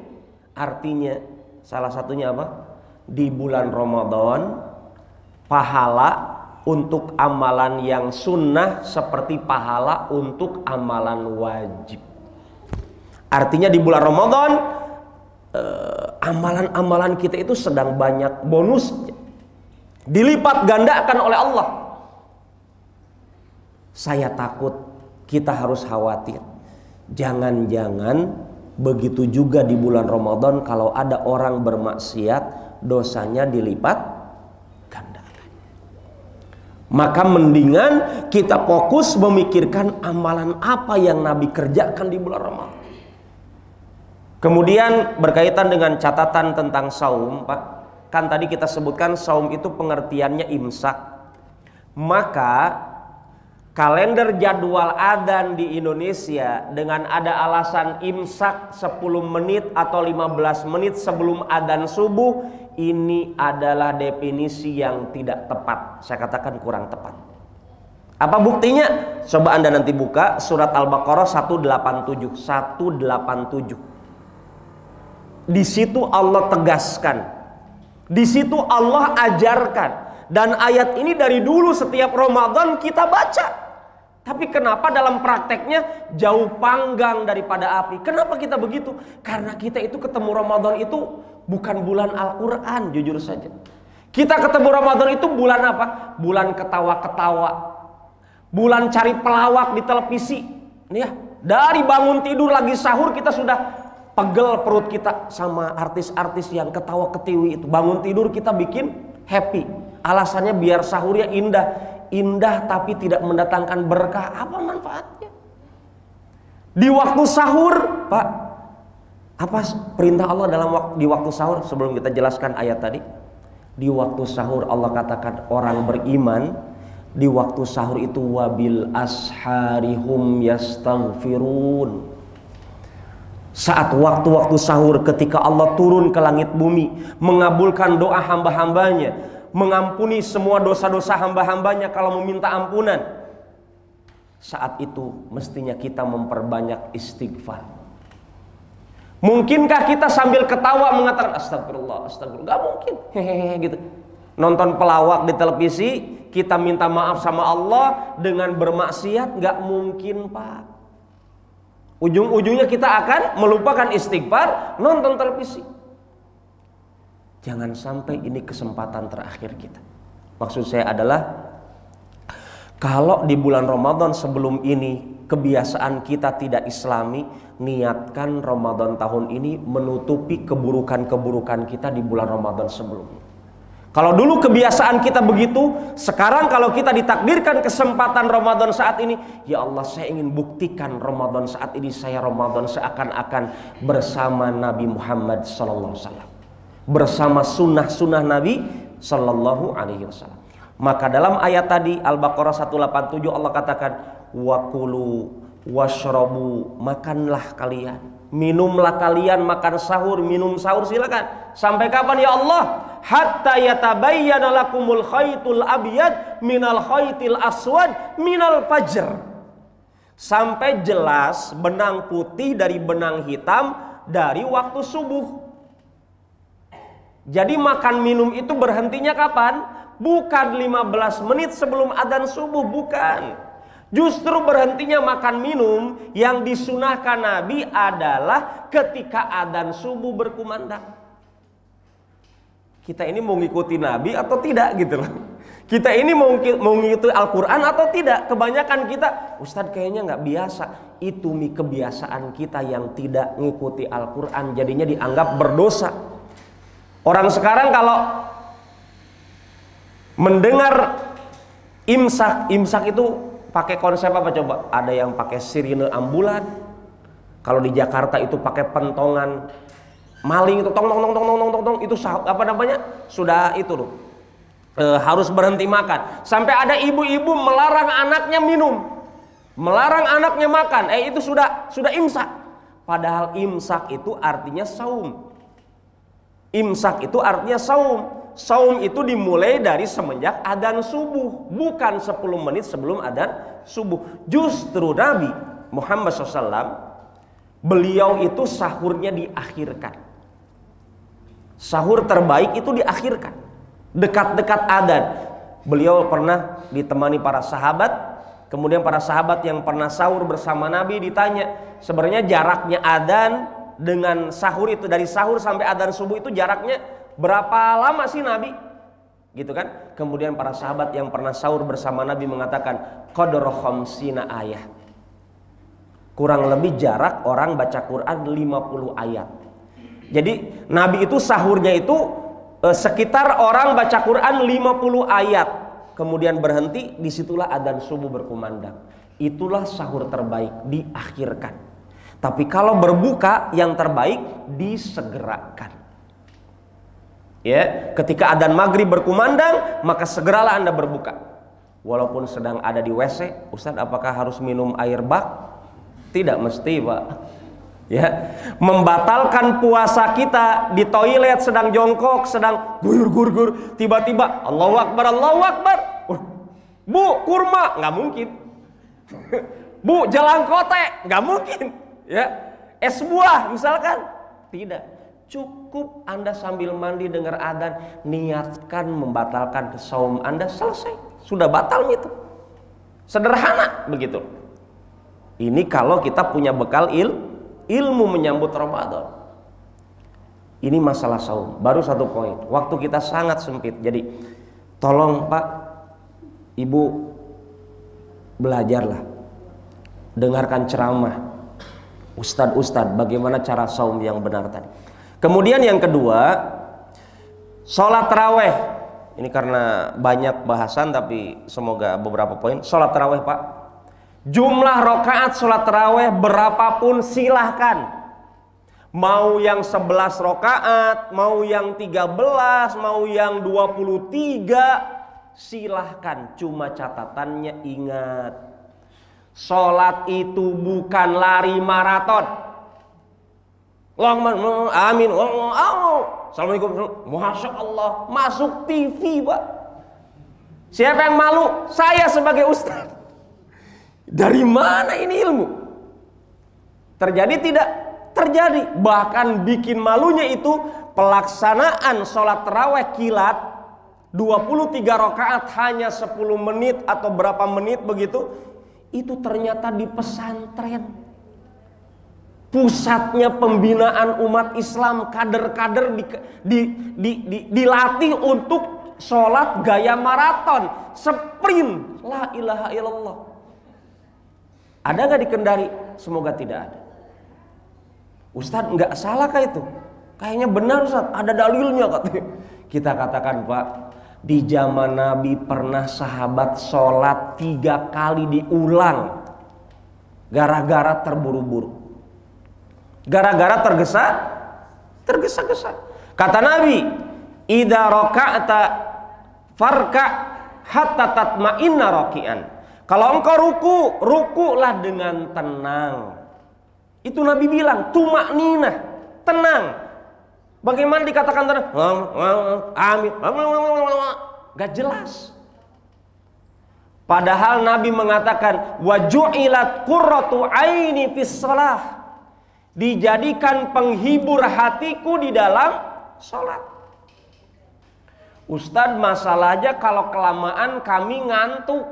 Artinya salah satunya apa? Di bulan Ramadan pahala untuk amalan yang sunnah seperti pahala untuk amalan wajib. Artinya di bulan Ramadan amalan-amalan kita itu sedang banyak bonusnya, dilipat gandakan oleh Allah. Saya takut kita harus khawatir, jangan-jangan begitu juga di bulan Ramadan kalau ada orang bermaksiat, dosanya dilipat gandakan. Maka mendingan kita fokus memikirkan amalan apa yang Nabi kerjakan di bulan Ramadan. Kemudian berkaitan dengan catatan tentang saum, Pak. Kan tadi kita sebutkan saum itu pengertiannya imsak. Maka kalender jadwal adzan di Indonesia dengan ada alasan imsak 10 menit atau 15 menit sebelum adzan subuh, ini adalah definisi yang tidak tepat. Saya katakan kurang tepat. Apa buktinya? Coba Anda nanti buka surat Al-Baqarah 187. 187. Di situ Allah tegaskan, di situ Allah ajarkan, dan ayat ini dari dulu setiap Ramadan kita baca. Tapi kenapa dalam prakteknya jauh panggang daripada api? Kenapa kita begitu? Karena kita itu ketemu Ramadan itu bukan bulan Al-Quran, jujur saja. Kita ketemu Ramadan itu bulan apa? Bulan ketawa-ketawa, bulan cari pelawak di televisi. Nih ya, dari bangun tidur lagi sahur kita sudah pegel perut kita sama artis-artis yang ketawa ketiwi itu. Bangun tidur kita bikin happy. Alasannya biar sahurnya indah. Indah tapi tidak mendatangkan berkah. Apa manfaatnya? Di waktu sahur, Pak, apa perintah Allah di waktu sahur? Sebelum kita jelaskan ayat tadi, di waktu sahur Allah katakan orang beriman di waktu sahur itu wabil asharihum yastaghfirun. Saat waktu-waktu sahur ketika Allah turun ke langit bumi, mengabulkan doa hamba-hambanya, mengampuni semua dosa-dosa hamba-hambanya kalau meminta ampunan. Saat itu mestinya kita memperbanyak istighfar. Mungkinkah kita sambil ketawa mengatakan astagfirullah, astagfirullah? Gak mungkin. Hehehe gitu. Nonton pelawak di televisi, kita minta maaf sama Allah dengan bermaksiat, gak mungkin, Pak. Ujung-ujungnya kita akan melupakan istighfar, nonton televisi. Jangan sampai ini kesempatan terakhir kita. Maksud saya adalah, kalau di bulan Ramadan sebelum ini kebiasaan kita tidak islami, niatkan Ramadan tahun ini menutupi keburukan-keburukan kita di bulan Ramadan sebelumnya. Kalau dulu kebiasaan kita begitu, sekarang kalau kita ditakdirkan kesempatan Ramadan saat ini, ya Allah, saya ingin buktikan Ramadan saat ini saya Ramadan seakan-akan bersama Nabi Muhammad sallallahu alaihi wasallam, bersama sunnah-sunnah Nabi sallallahu alaihi wasallam. Maka dalam ayat tadi Al-Baqarah 187 Allah katakan wakulu washrabu, makanlah kalian, minumlah kalian, makan sahur, minum sahur silakan. Sampai kapan ya Allah? Hatta yatabayyana lakumul khaytul abyad minal khaytil aswad minal fajr. Sampai jelas benang putih dari benang hitam dari waktu subuh. Jadi makan minum itu berhentinya kapan? Bukan 15 menit sebelum adzan subuh, bukan. Justru berhentinya makan minum yang disunahkan Nabi adalah ketika adzan subuh berkumandang. Kita ini mau ngikuti Nabi atau tidak gitu loh. Kita ini mau ngikuti Al-Quran atau tidak. Kebanyakan kita, Ustadz kayaknya nggak biasa. Itu kebiasaan kita yang tidak ngikuti Al-Quran, jadinya dianggap berdosa. Orang sekarang kalau mendengar imsak itu pakai konsep apa coba? Ada yang pakai sirine ambulan. Kalau di Jakarta itu pakai pentongan maling itu tong tong tong tong tong tong tong, itu apa namanya? Sudah itu loh. Harus berhenti makan. Sampai ada ibu-ibu melarang anaknya minum, melarang anaknya makan. Itu sudah imsak. Padahal imsak itu artinya saum. Imsak itu artinya saum. Saum itu dimulai dari semenjak adzan subuh, bukan 10 menit sebelum adzan subuh. Justru Nabi Muhammad SAW, beliau itu sahurnya diakhirkan. Sahur terbaik itu diakhirkan, dekat-dekat adzan. Beliau pernah ditemani para sahabat. Kemudian para sahabat yang pernah sahur bersama Nabi ditanya, sebenarnya jaraknya adzan dengan sahur itu, dari sahur sampai adzan subuh itu jaraknya berapa lama sih Nabi? Gitu kan? Kemudian para sahabat yang pernah sahur bersama Nabi mengatakan qadra khamsina ayat. Kurang lebih jarak orang baca Quran 50 ayat. Jadi Nabi itu sahurnya itu sekitar orang baca Quran 50 ayat. Kemudian berhenti, disitulah adzan subuh berkumandang. Itulah sahur terbaik, diakhirkan. Tapi kalau berbuka yang terbaik disegerakan. Ya, ketika adzan maghrib berkumandang, maka segeralah Anda berbuka. Walaupun sedang ada di WC, Ustadz apakah harus minum air bak? Tidak mesti, Pak. Ya, membatalkan puasa kita di toilet sedang jongkok, sedang gur, tiba-tiba Allahu Akbar, Allahu Akbar. Bu, kurma, nggak mungkin. Bu, jalangkote, nggak mungkin. Ya, es buah misalkan, tidak. Cukup Anda sambil mandi dengar adzan, niatkan membatalkan saum Anda, selesai. Sudah batal itu. Sederhana begitu. Ini kalau kita punya bekal ilmu menyambut Ramadan. Ini masalah saum. Baru satu poin. Waktu kita sangat sempit. Jadi tolong Pak, Ibu, belajarlah. Dengarkan ceramah Ustadz bagaimana cara saum yang benar tadi. Kemudian yang kedua, sholat taraweh. Ini karena banyak bahasan tapi semoga beberapa poin. Sholat taraweh Pak, jumlah rakaat sholat taraweh berapapun silahkan. Mau yang 11 rakaat, mau yang 13, mau yang 23, silahkan. Cuma catatannya ingat, sholat itu bukan lari maraton. Amin. Assalamualaikum. Masya Allah. Masuk TV Pak. Siapa yang malu? Saya sebagai ustaz. Dari mana ini ilmu? Terjadi tidak? Terjadi. Bahkan bikin malunya itu pelaksanaan sholat taraweh kilat 23 rakaat hanya 10 menit atau berapa menit begitu. Itu ternyata di pesantren. Pusatnya pembinaan umat Islam, kader-kader dilatih untuk sholat gaya maraton, sprint, la ilaha illallah. Ada nggak di Kendari? Semoga tidak ada. Ustadz nggak salah kah itu? Kayaknya benar Ustadz, ada dalilnya katanya. Kita katakan Pak, di zaman Nabi pernah sahabat sholat 3 kali diulang, gara-gara terburu-buru. Gara-gara tergesa-gesa. Kata Nabi, idza raka'ta farka hatta tatma'inna raki'an. Kalau engkau rukulah dengan tenang. Itu Nabi bilang, tuma'ninah, tenang. Bagaimana dikatakan tenang? Amin. Gak jelas. Padahal Nabi mengatakan, wa ju'ilat qurratu aini fis shalah. Dijadikan penghibur hatiku di dalam sholat. Ustadz, masalahnya kalau kelamaan kami ngantuk.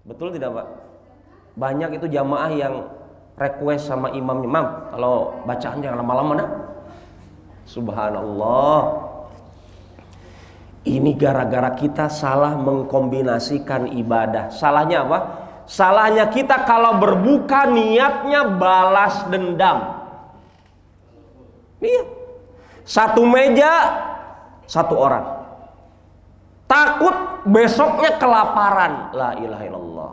Betul tidak Pak? Banyak itu jamaah yang request sama imam, kalau bacaan jangan lama-lama nah. Subhanallah. Ini gara-gara kita salah mengkombinasikan ibadah. Salahnya apa? Salahnya kita kalau berbuka niatnya balas dendam. Iya. Satu meja, satu orang. Takut besoknya kelaparan. La ilaha illallah.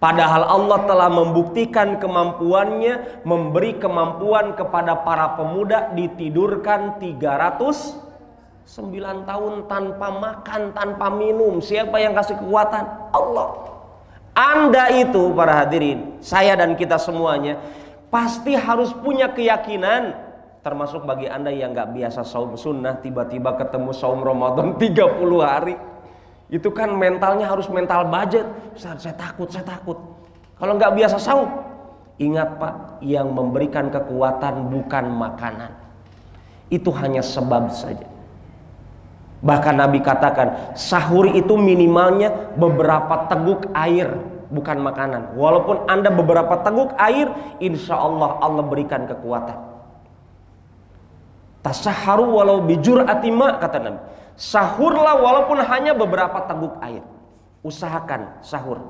Padahal Allah telah membuktikan kemampuannya, memberi kemampuan kepada para pemuda ditidurkan 309 tahun tanpa makan, tanpa minum. Siapa yang kasih kekuatan? Allah. Anda itu para hadirin, saya dan kita semuanya pasti harus punya keyakinan. Termasuk bagi Anda yang gak biasa saum sunnah, tiba-tiba ketemu saum Ramadan 30 hari. Itu kan mentalnya harus mental budget. Saya takut. Kalau gak biasa saum, ingat Pak, yang memberikan kekuatan bukan makanan. Itu hanya sebab saja. Bahkan Nabi katakan, sahur itu minimalnya beberapa teguk air, bukan makanan. Walaupun Anda beberapa teguk air, insya Allah Allah berikan kekuatan. Tasaharu walau bijur'ati ma, kata Nabi. Sahurlah walaupun hanya beberapa teguk air. Usahakan sahur,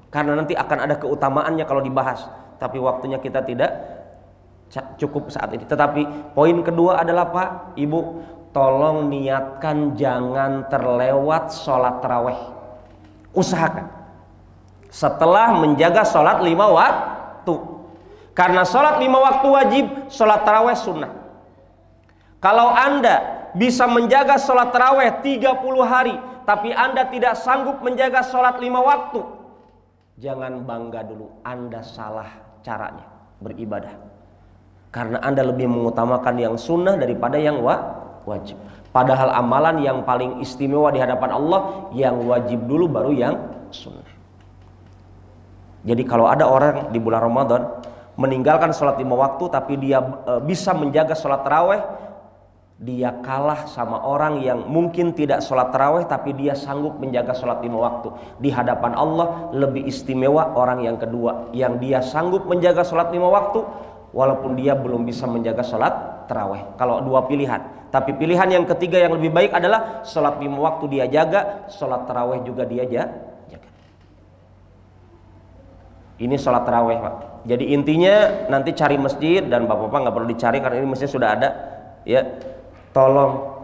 karena nanti akan ada keutamaannya kalau dibahas. Tapi waktunya kita tidak cukup saat ini. Tetapi poin kedua adalah Pak, Ibu, tolong niatkan jangan terlewat sholat taraweh. Usahakan setelah menjaga sholat 5 waktu. Karena sholat 5 waktu wajib, sholat taraweh sunnah. Kalau Anda bisa menjaga sholat taraweh 30 hari, tapi Anda tidak sanggup menjaga sholat 5 waktu, jangan bangga dulu, Anda salah caranya beribadah. Karena Anda lebih mengutamakan yang sunnah daripada yang wajib. Padahal amalan yang paling istimewa di hadapan Allah yang wajib dulu baru yang sunnah. Jadi kalau ada orang di bulan Ramadan meninggalkan sholat 5 waktu tapi dia bisa menjaga sholat taraweh, dia kalah sama orang yang mungkin tidak sholat taraweh tapi dia sanggup menjaga sholat 5 waktu. Di hadapan Allah lebih istimewa orang yang kedua, yang dia sanggup menjaga sholat 5 waktu walaupun dia belum bisa menjaga sholat taraweh. Kalau dua pilihan. Tapi pilihan yang ketiga yang lebih baik adalah sholat 5 waktu dia jaga, sholat taraweh juga dia jaga. Ini sholat taraweh Pak. Jadi intinya nanti cari masjid, dan bapak-bapak nggak perlu dicari karena ini masjid sudah ada. Ya, tolong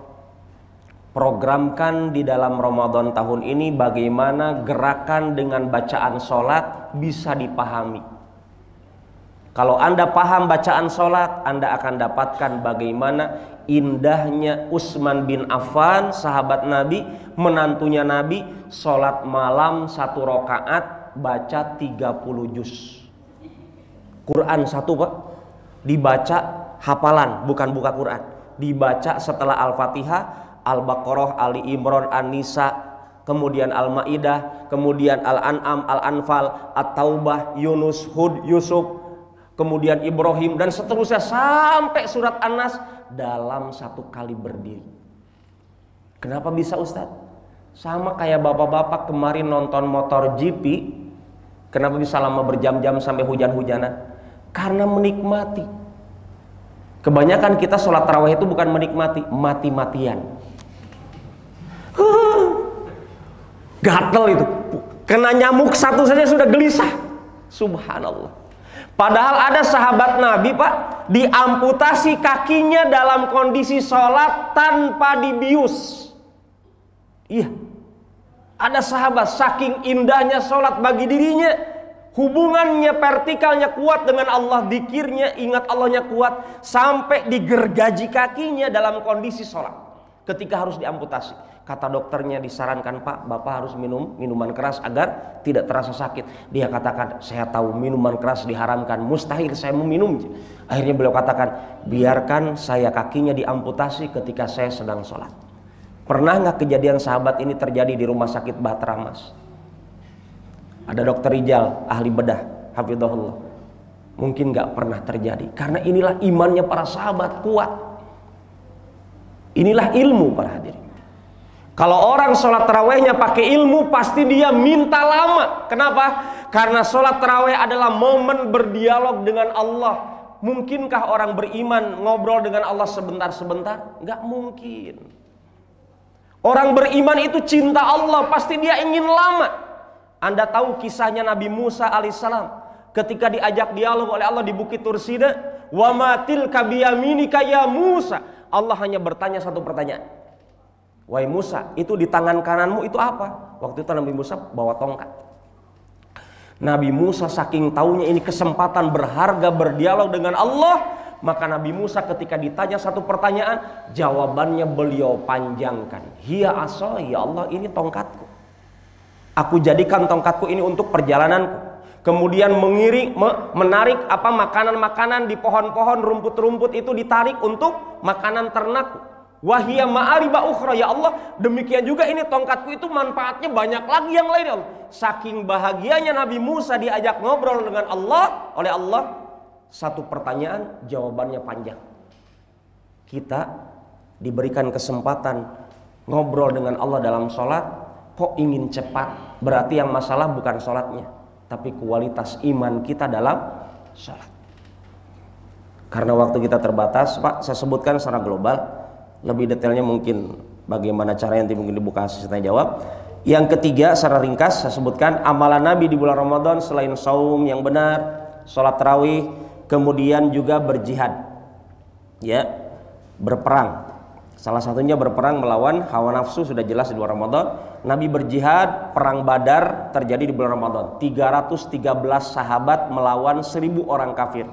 programkan di dalam Ramadan tahun ini bagaimana gerakan dengan bacaan sholat bisa dipahami. Kalau Anda paham bacaan sholat, Anda akan dapatkan bagaimana indahnya Utsman bin Affan, sahabat Nabi, menantunya Nabi, sholat malam 1 rakaat baca 30 juz. Quran 1 Pak, dibaca hafalan, bukan buka Quran. Dibaca setelah Al-Fatihah, Al-Baqarah, Ali Imran, An-Nisa, kemudian Al-Maidah, kemudian Al-An'am, Al-Anfal, At-Taubah, Yunus, Hud, Yusuf, kemudian Ibrahim, dan seterusnya sampai surat An-Nas dalam 1 kali berdiri. Kenapa bisa Ustadz? Sama kayak bapak-bapak kemarin nonton motor GP. Kenapa bisa lama berjam-jam sampai hujan-hujanan? Karena menikmati. Kebanyakan kita sholat tarawih itu bukan menikmati, mati-matian. Gatel itu. Kena nyamuk satu saja sudah gelisah. Subhanallah. Padahal ada sahabat Nabi Pak, diamputasi kakinya dalam kondisi sholat tanpa dibius. Iya, ada sahabat saking indahnya sholat bagi dirinya, hubungannya vertikalnya kuat dengan Allah, zikirnya, ingat Allahnya kuat, sampai digergaji kakinya dalam kondisi sholat. ketika harus diamputasi. Kata dokternya disarankan, Pak, Bapak harus minum minuman keras agar tidak terasa sakit. Dia katakan, saya tahu minuman keras diharamkan, mustahil saya meminum. Akhirnya beliau katakan, biarkan saya kakinya diamputasi ketika saya sedang sholat. Pernah nggak kejadian sahabat ini terjadi di rumah sakit Bahtera Mas? Ada dokter Rijal, ahli bedah, hafizahullah. Mungkin nggak pernah terjadi, karena inilah imannya para sahabat kuat. Inilah ilmu para hadirin. Kalau orang sholat tarawehnya pakai ilmu, pasti dia minta lama. Kenapa? Karena sholat taraweh adalah momen berdialog dengan Allah. Mungkinkah orang beriman ngobrol dengan Allah sebentar-sebentar? Nggak mungkin. Orang beriman itu cinta Allah, pasti dia ingin lama. Anda tahu kisahnya Nabi Musa alaihissalam ketika diajak dialog oleh Allah di Bukit Tursina, wa matil kabiyaminika ya Musa. Allah hanya bertanya satu pertanyaan. Wahai Musa, itu di tangan kananmu itu apa? Waktu itu Nabi Musa bawa tongkat. Nabi Musa saking taunya ini kesempatan berharga berdialog dengan Allah, maka Nabi Musa ketika ditanya satu pertanyaan, jawabannya beliau panjangkan. Hiya asa, ya Allah, ini tongkatku. Aku jadikan tongkatku ini untuk perjalananku. Kemudian menarik makanan-makanan di pohon-pohon, rumput-rumput itu ditarik untuk makanan ternakku. Wahia ma'ariba ukhra, ya Allah, demikian juga ini tongkatku itu manfaatnya banyak lagi yang lain, ya Allah. Saking bahagianya Nabi Musa diajak ngobrol dengan Allah oleh Allah, satu pertanyaan jawabannya panjang. Kita diberikan kesempatan ngobrol dengan Allah dalam sholat, kok ingin cepat? Berarti yang masalah bukan sholatnya, tapi kualitas iman kita dalam sholat. Karena waktu kita terbatas, Pak, saya sebutkan secara global. Lebih detailnya mungkin bagaimana cara yang mungkin dibuka sesi tanya jawab. Yang ketiga, secara ringkas saya sebutkan amalan Nabi di bulan Ramadan selain saum yang benar, sholat tarawih, kemudian juga berjihad, ya, berperang. Salah satunya berperang melawan hawa nafsu, sudah jelas di bulan Ramadan. Nabi berjihad, perang Badar terjadi di bulan Ramadan. 313 sahabat melawan 1000 orang kafir,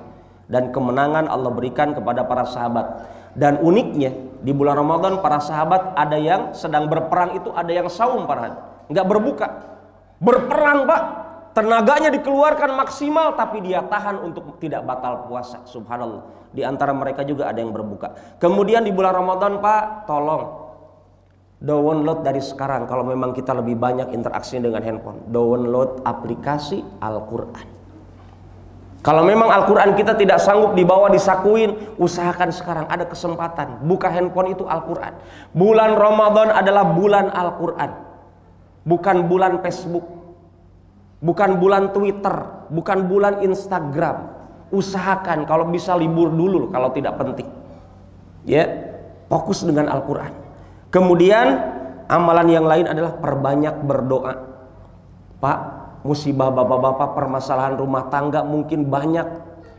dan kemenangan Allah berikan kepada para sahabat. Dan uniknya di bulan Ramadan para sahabat ada yang sedang berperang itu ada yang saum, para nggak berbuka, berperang, Pak. Tenaganya dikeluarkan maksimal, tapi dia tahan untuk tidak batal puasa. Subhanallah. Di antara mereka juga ada yang berbuka. Kemudian di bulan Ramadan, Pak, tolong download dari sekarang, kalau memang kita lebih banyak interaksi dengan handphone, download aplikasi Al-Quran. Kalau memang Al-Quran kita tidak sanggup dibawa disakuin, usahakan sekarang ada kesempatan, buka handphone itu Al-Quran. Bulan Ramadan adalah bulan Al-Quran, bukan bulan Facebook, bukan bulan Twitter, bukan bulan Instagram. Usahakan kalau bisa libur dulu kalau tidak penting, ya, fokus dengan Al-Quran. Kemudian amalan yang lain adalah perbanyak berdoa. Pak, musibah bapak-bapak, permasalahan rumah tangga mungkin banyak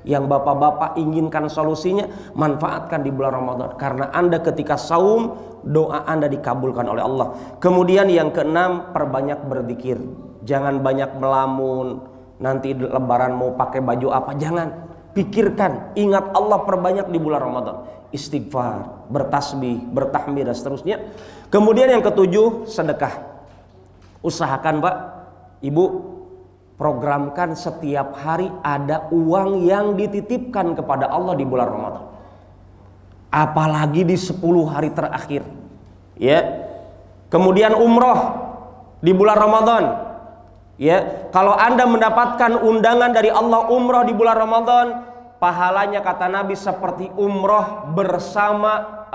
yang bapak-bapak inginkan solusinya, manfaatkan di bulan Ramadan. Karena Anda ketika saum, doa Anda dikabulkan oleh Allah. Kemudian yang keenam, perbanyak berzikir. Jangan banyak melamun, nanti lebaran mau pakai baju apa, jangan. Pikirkan, ingat Allah, perbanyak di bulan Ramadan. Istighfar, bertasbih, bertahmid, dan seterusnya. Kemudian yang ketujuh, sedekah. Usahakan, Pak, Ibu, programkan setiap hari ada uang yang dititipkan kepada Allah di bulan Ramadan. Apalagi di 10 hari terakhir, ya. Kemudian umroh di bulan Ramadan, ya. Kalau Anda mendapatkan undangan dari Allah umroh di bulan Ramadan, pahalanya kata Nabi seperti umroh bersama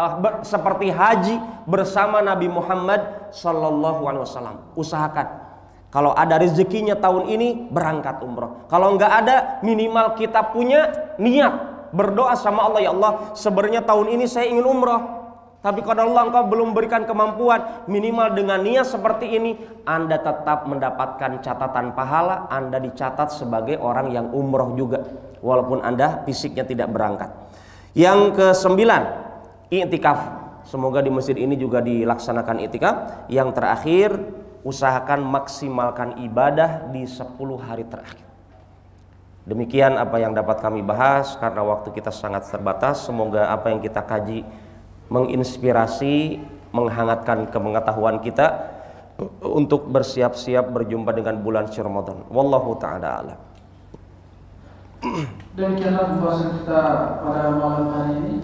seperti haji bersama Nabi Muhammad SAW. Usahakan kalau ada rezekinya tahun ini berangkat umroh. Kalau nggak ada, minimal kita punya niat berdoa sama Allah, ya Allah, sebenarnya tahun ini saya ingin umroh, tapi kalau Allah Engkau belum berikan kemampuan, minimal dengan niat seperti ini Anda tetap mendapatkan catatan pahala. Anda dicatat sebagai orang yang umroh juga, walaupun Anda fisiknya tidak berangkat. Yang ke-9, i'tikaf. Semoga di masjid ini juga dilaksanakan i'tikaf. Yang terakhir, usahakan maksimalkan ibadah di 10 hari terakhir. Demikian apa yang dapat kami bahas, karena waktu kita sangat terbatas. Semoga apa yang kita kaji menginspirasi menghangatkan kepengetahuan kita untuk bersiap-siap berjumpa dengan bulan suci Ramadan. Wallahu taala alam. Demikianlah pembahasan kita pada malam hari ini.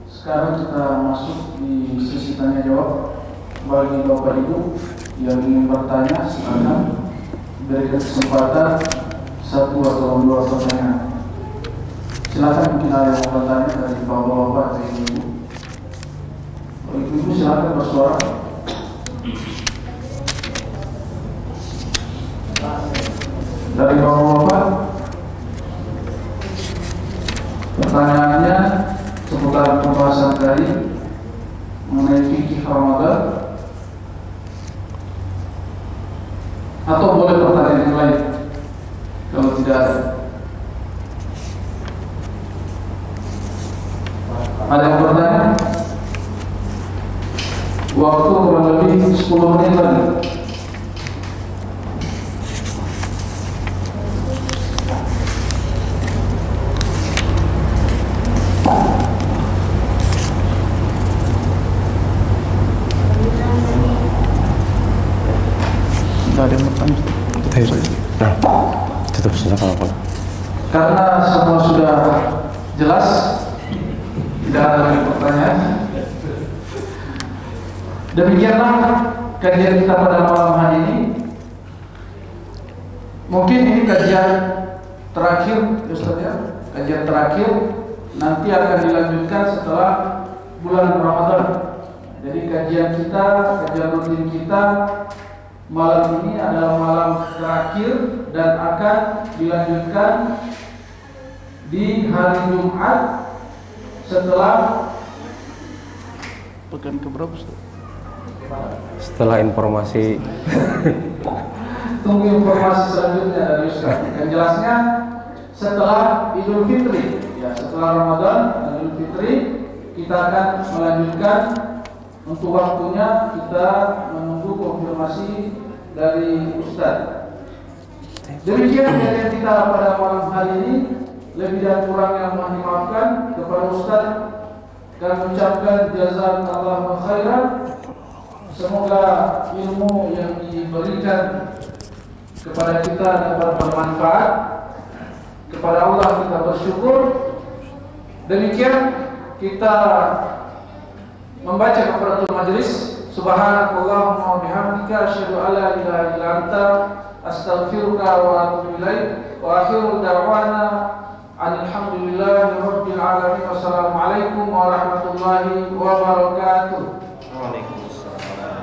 Sekarang kita masuk di sesi tanya jawab. Bagi Bapak Ibu yang ingin bertanya, silakan berikan kesempatan satu atau dua pertanyaan. Silakan mungkin ada yang mau bertanya dari Bapak-bapak atau Ibu. Ibu silakan bersuara. Dari Bapak-bapak, pertanyaannya seputar pembahasan tadi mengenai fikih Ramadan, atau boleh pertanyaan yang lain kalau tidak ada. Ada yang bertanya? Waktu kurang lebih 10 menit lagi. Ada yang bertanya? Tutup saja kalau Karena semua sudah jelas, tidak ada lagi pertanyaan. Demikianlah kajian kita pada malam hari ini. Mungkin ini kajian terakhir, Ustaz ya. Kajian terakhir nanti akan dilanjutkan setelah bulan Ramadan. Jadi kajian kita, kajian rutin kita malam ini adalah malam terakhir dan akan dilanjutkan di hari Jumat setelah pekan keberapa? setelah informasi. Tunggu informasi selanjutnya dari Ustaz. Yang jelasnya setelah Idul Fitri, ya setelah Ramadan dan Idul Fitri kita akan melanjutkan. Untuk waktunya kita menunggu konfirmasi dari Ustaz. Demikian kajian kita pada malam hari ini. Lebih dan kurangnya mohon dimaafkan. Kepada Ustaz kami ucapkan jazakallahu khairan. Semoga ilmu yang diberikan kepada kita dapat bermanfaat. Kepada Allah kita bersyukur. Demikian kita membaca kafaratul majelis. Subhanakallahumma wa bihamdika asyhadu an la ilaha illa anta astaghfiruka wa atubu ilaik. Wa akhiru da'wana alhamdulillahi rabbil alamin. Wassalamualaikum warahmatullahi wabarakatuh. Waalaikumsalam.